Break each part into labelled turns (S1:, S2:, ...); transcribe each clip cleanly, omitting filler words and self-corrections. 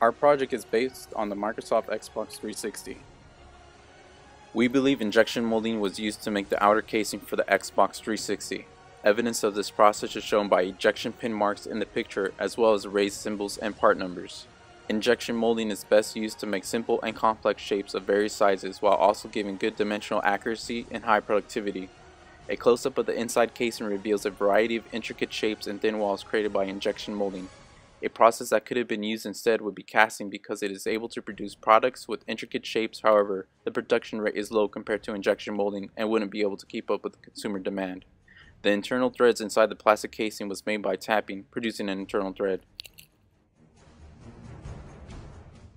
S1: Our project is based on the Microsoft Xbox 360. We believe injection molding was used to make the outer casing for the Xbox 360. Evidence of this process is shown by ejection pin marks in the picture as well as raised symbols and part numbers. Injection molding is best used to make simple and complex shapes of various sizes while also giving good dimensional accuracy and high productivity. A close-up of the inside casing reveals a variety of intricate shapes and thin walls created by injection molding. A process that could have been used instead would be casting because it is able to produce products with intricate shapes. However, the production rate is low compared to injection molding and wouldn't be able to keep up with the consumer demand. The internal threads inside the plastic casing was made by tapping, producing an internal thread.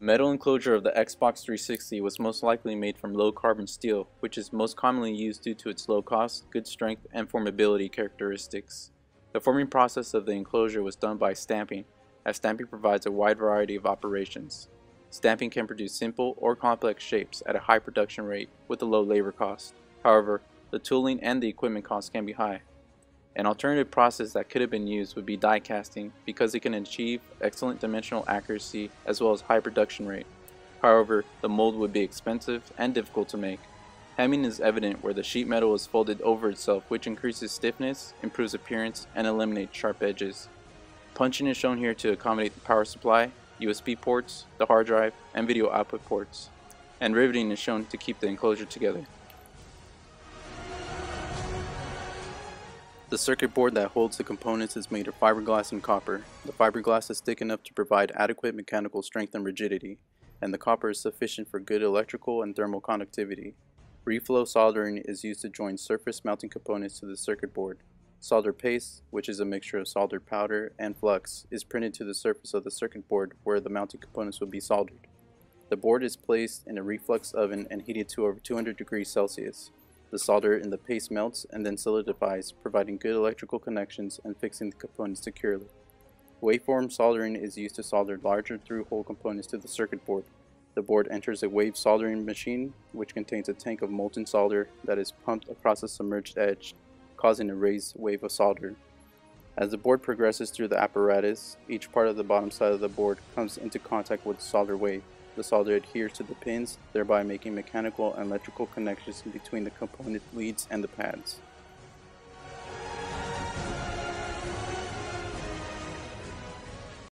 S1: Metal enclosure of the Xbox 360 was most likely made from low carbon steel, which is most commonly used due to its low cost, good strength, and formability characteristics. The forming process of the enclosure was done by stamping, as stamping provides a wide variety of operations. Stamping can produce simple or complex shapes at a high production rate with a low labor cost. However, the tooling and the equipment costs can be high. An alternative process that could have been used would be die casting because it can achieve excellent dimensional accuracy as well as high production rate. However, the mold would be expensive and difficult to make. Hemming is evident where the sheet metal is folded over itself, which increases stiffness, improves appearance, and eliminates sharp edges. Punching is shown here to accommodate the power supply, USB ports, the hard drive, and video output ports. And riveting is shown to keep the enclosure together. The circuit board that holds the components is made of fiberglass and copper. The fiberglass is thick enough to provide adequate mechanical strength and rigidity, and the copper is sufficient for good electrical and thermal conductivity. Reflow soldering is used to join surface mounting components to the circuit board. Solder paste, which is a mixture of soldered powder and flux, is printed to the surface of the circuit board where the mounting components will be soldered. The board is placed in a reflux oven and heated to over 200 degrees Celsius. The solder in the paste melts and then solidifies, providing good electrical connections and fixing the components securely. Waveform soldering is used to solder larger through-hole components to the circuit board. The board enters a wave soldering machine, which contains a tank of molten solder that is pumped across a submerged edge, causing a raised wave of solder. As the board progresses through the apparatus, each part of the bottom side of the board comes into contact with the solder wave. The solder adheres to the pins, thereby making mechanical and electrical connections between the component leads and the pads.